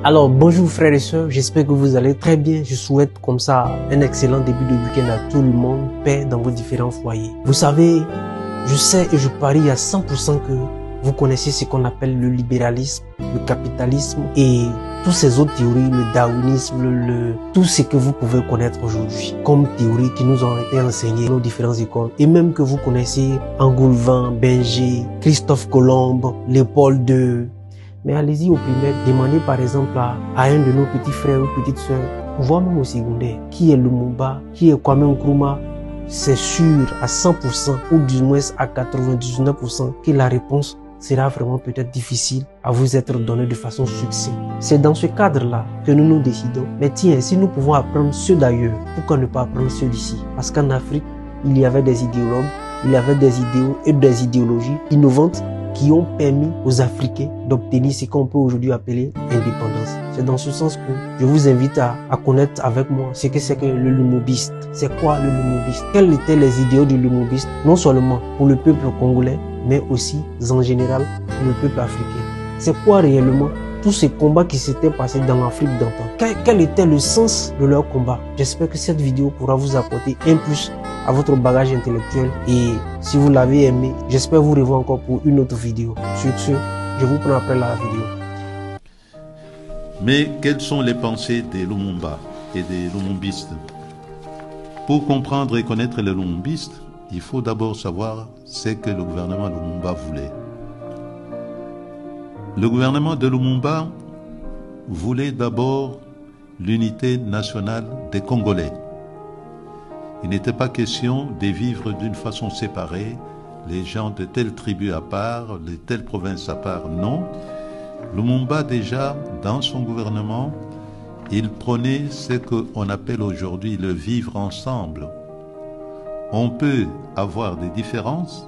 Alors bonjour frères et sœurs, j'espère que vous allez très bien. Je souhaite comme ça un excellent début de week-end à tout le monde, paix dans vos différents foyers. Vous savez, je sais et je parie à 100% que vous connaissez ce qu'on appelle le libéralisme, le capitalisme et toutes ces autres théories, le darwinisme, tout ce que vous pouvez connaître aujourd'hui comme théories qui nous ont été enseignées dans nos différentes écoles et même que vous connaissez Engoulevent, Benjé, Christophe Colomb, Léopold II. Mais allez-y au primaire, demandez par exemple à un de nos petits frères ou petites sœurs, voire même au secondaire, qui est Lumumba, qui est Kwame Nkrumah. C'est sûr à 100% ou du moins à 99% que la réponse sera vraiment peut-être difficile à vous être donnée de façon succincte. C'est dans ce cadre-là que nous nous décidons. Mais tiens, si nous pouvons apprendre ceux d'ailleurs, pourquoi ne pas apprendre ceux d'ici? Parce qu'en Afrique, il y avait des idéologues, il y avait des idéaux et des idéologies innovantes qui ont permis aux Africains d'obtenir ce qu'on peut aujourd'hui appeler l'indépendance. C'est dans ce sens que je vous invite à connaître avec moi ce que c'est que le lumubiste. C'est quoi le lumubiste? Quels étaient les idéaux du lumubiste? Non seulement pour le peuple congolais, mais aussi en général pour le peuple africain. C'est quoi réellement tous ces combats qui s'étaient passés dans l'Afrique d'antan? Quel était le sens de leur combat? J'espère que cette vidéo pourra vous apporter un plus à votre bagage intellectuel et si vous l'avez aimé, j'espère vous revoir encore pour une autre vidéo. Sur ce, je vous prends après la vidéo. Mais quelles sont les pensées des Lumumba et des Lumumbistes? Pour comprendre et connaître les Lumumbistes, il faut d'abord savoir ce que le gouvernement Lumumba voulait. Le gouvernement de Lumumba voulait d'abord l'unité nationale des Congolais. Il n'était pas question de vivre d'une façon séparée, les gens de telle tribu à part, de telle province à part, non. Lumumba déjà, dans son gouvernement, il prônait ce qu'on appelle aujourd'hui le vivre ensemble. On peut avoir des différences,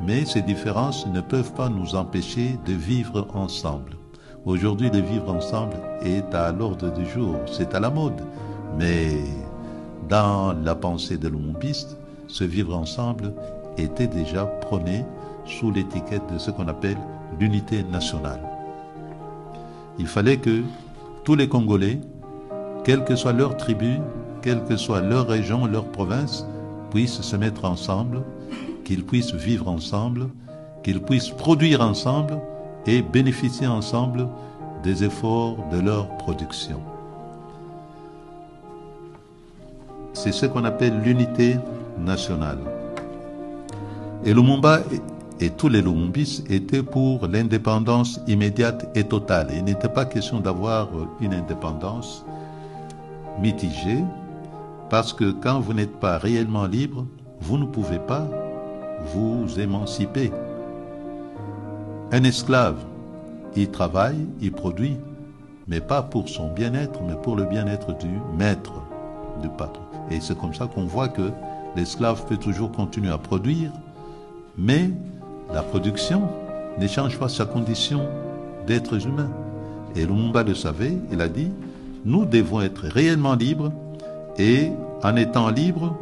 mais ces différences ne peuvent pas nous empêcher de vivre ensemble. Aujourd'hui, le vivre ensemble est à l'ordre du jour, c'est à la mode, mais dans la pensée de Lumumbiste, ce vivre ensemble était déjà prôné sous l'étiquette de ce qu'on appelle l'unité nationale. Il fallait que tous les Congolais, quelle que soit leur tribu, quelle que soit leur région, leur province, puissent se mettre ensemble, qu'ils puissent vivre ensemble, qu'ils puissent produire ensemble et bénéficier ensemble des efforts de leur production. C'est ce qu'on appelle l'unité nationale. Et Lumumba et tous les Lumumbistes étaient pour l'indépendance immédiate et totale. Il n'était pas question d'avoir une indépendance mitigée, parce que quand vous n'êtes pas réellement libre, vous ne pouvez pas vous émanciper. Un esclave, il travaille, il produit, mais pas pour son bien-être, mais pour le bien-être du maître, du patron. Et c'est comme ça qu'on voit que l'esclave peut toujours continuer à produire, mais la production ne change pas sa condition d'être humain. Et Lumumba le savait, il a dit, nous devons être réellement libres et en étant libres,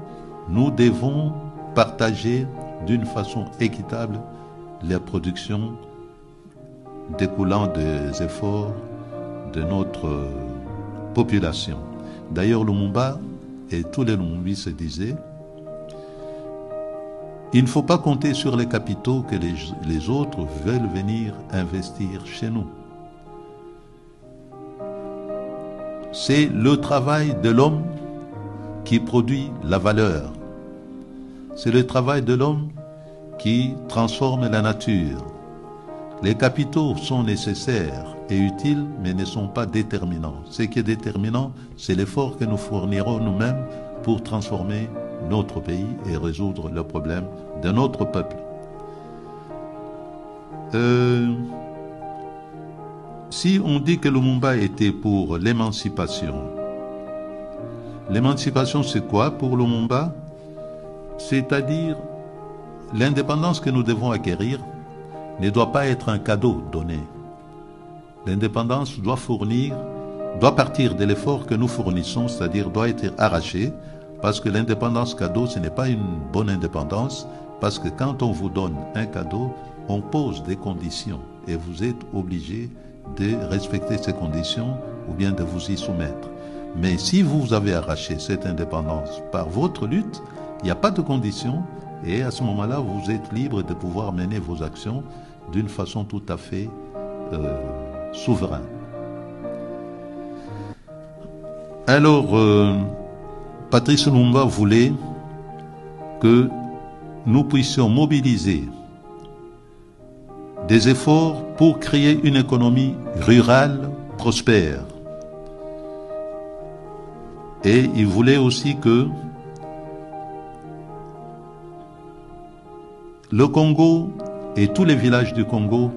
nous devons partager d'une façon équitable les productions découlant des efforts de notre population. D'ailleurs, Lumumba et tous les Lumumbistes se disaient, il ne faut pas compter sur les capitaux que les autres veulent venir investir chez nous. C'est le travail de l'homme qui produit la valeur. C'est le travail de l'homme qui transforme la nature. Les capitaux sont nécessaires et utiles, mais ne sont pas déterminants. Ce qui est déterminant, c'est l'effort que nous fournirons nous-mêmes pour transformer notre pays et résoudre le problème de notre peuple. Si on dit que Lumumba était pour l'émancipation, l'émancipation c'est quoi pour Lumumba? C'est-à-dire l'indépendance que nous devons acquérir ne doit pas être un cadeau donné. L'indépendance doit partir de l'effort que nous fournissons, c'est-à-dire doit être arrachée, parce que l'indépendance cadeau, ce n'est pas une bonne indépendance, parce que quand on vous donne un cadeau, on pose des conditions et vous êtes obligé de respecter ces conditions ou bien de vous y soumettre. Mais si vous avez arraché cette indépendance par votre lutte, il n'y a pas de conditions et à ce moment-là, vous êtes libre de pouvoir mener vos actions d'une façon tout à fait souveraine. Alors, Patrice Lumumba voulait que nous puissions mobiliser des efforts pour créer une économie rurale prospère. Et il voulait aussi que le Congo et tous les villages du Congo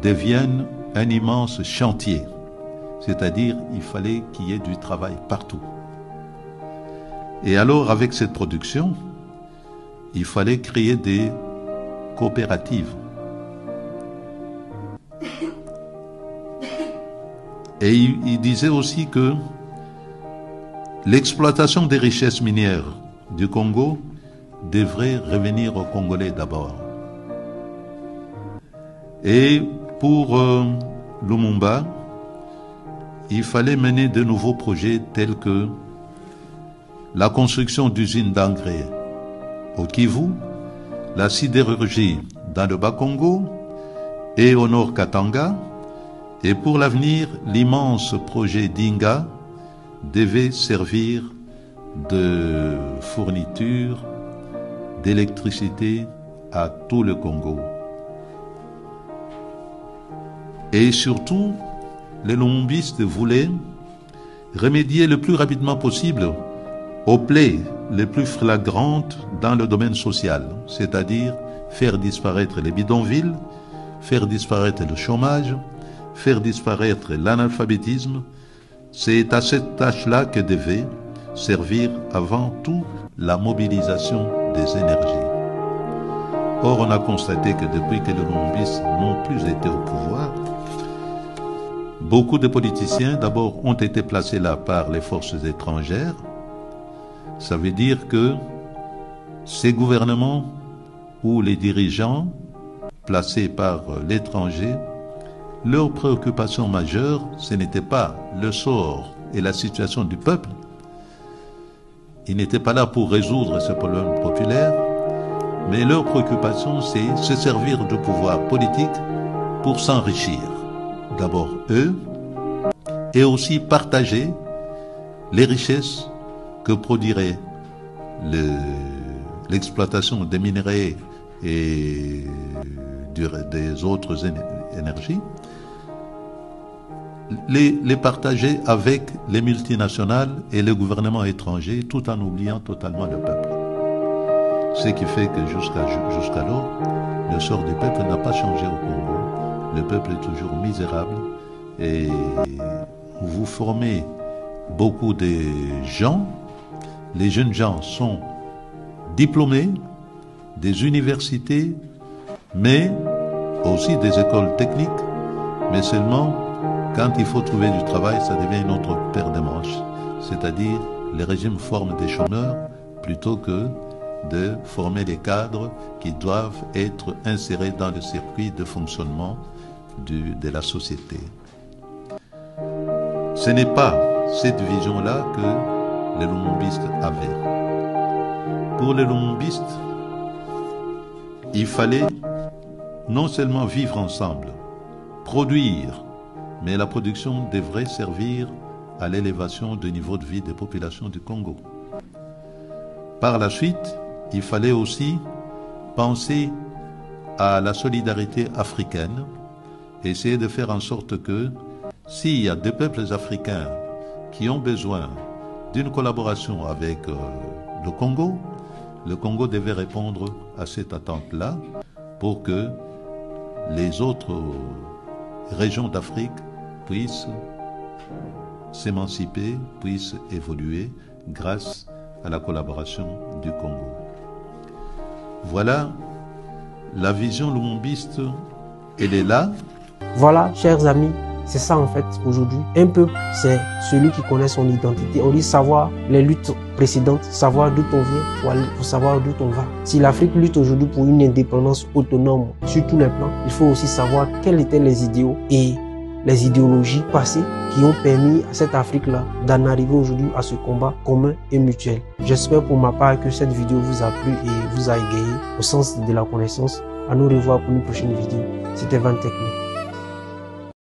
deviennent un immense chantier. C'est-à-dire, il fallait qu'il y ait du travail partout. Et alors, avec cette production, il fallait créer des coopératives. Et il disait aussi que l'exploitation des richesses minières du Congo devrait revenir aux Congolais d'abord. Et pour Lumumba, il fallait mener de nouveaux projets tels que la construction d'usines d'engrais au Kivu, la sidérurgie dans le Bas-Congo et au Nord Katanga, et pour l'avenir, l'immense projet d'Inga devait servir de fourniture d'électricité à tout le Congo. Et surtout, les lumumbistes voulaient remédier le plus rapidement possible aux plaies les plus flagrantes dans le domaine social, c'est-à-dire faire disparaître les bidonvilles, faire disparaître le chômage, faire disparaître l'analphabétisme. C'est à cette tâche-là que devait servir avant tout la mobilisation des énergies. Or, on a constaté que depuis que les lumumbistes n'ont plus été au pouvoir, beaucoup de politiciens, d'abord, ont été placés là par les forces étrangères. Ça veut dire que ces gouvernements ou les dirigeants placés par l'étranger, leur préoccupation majeure, ce n'était pas le sort et la situation du peuple. Ils n'étaient pas là pour résoudre ce problème populaire, mais leur préoccupation, c'est se servir du pouvoir politique pour s'enrichir. D'abord eux, et aussi partager les richesses que produirait l'exploitation des minerais et des autres énergies, les partager avec les multinationales et les gouvernements étrangers tout en oubliant totalement le peuple. Ce qui fait que jusqu'alors, le sort du peuple n'a pas changé au Congo. Le peuple est toujours misérable et vous formez beaucoup de gens. Les jeunes gens sont diplômés des universités, mais aussi des écoles techniques, mais seulement quand il faut trouver du travail, ça devient une autre paire de manches. C'est-à-dire, les régimes forment des chômeurs plutôt que de former des cadres qui doivent être insérés dans le circuit de fonctionnement de la société. Ce n'est pas cette vision-là que les lumumbistes avaient. Pour les lumumbistes, il fallait non seulement vivre ensemble, produire, mais la production devrait servir à l'élévation du niveau de vie des populations du Congo. Par la suite, il fallait aussi penser à la solidarité africaine, essayer de faire en sorte que s'il y a des peuples africains qui ont besoin d'une collaboration avec le Congo devait répondre à cette attente-là pour que les autres régions d'Afrique puissent s'émanciper, puissent évoluer grâce à la collaboration du Congo. Voilà, la vision lumumbiste, elle est là. Voilà, chers amis, c'est ça en fait aujourd'hui. Un peuple, c'est celui qui connaît son identité. On dit savoir les luttes précédentes, savoir d'où on vient pour savoir d'où on va. Si l'Afrique lutte aujourd'hui pour une indépendance autonome sur tous les plans, il faut aussi savoir quels étaient les idéaux et les idéologies passées qui ont permis à cette Afrique-là d'en arriver aujourd'hui à ce combat commun et mutuel. J'espère pour ma part que cette vidéo vous a plu et vous a égayé au sens de la connaissance. À nous revoir pour une prochaine vidéo. C'était Van Techno.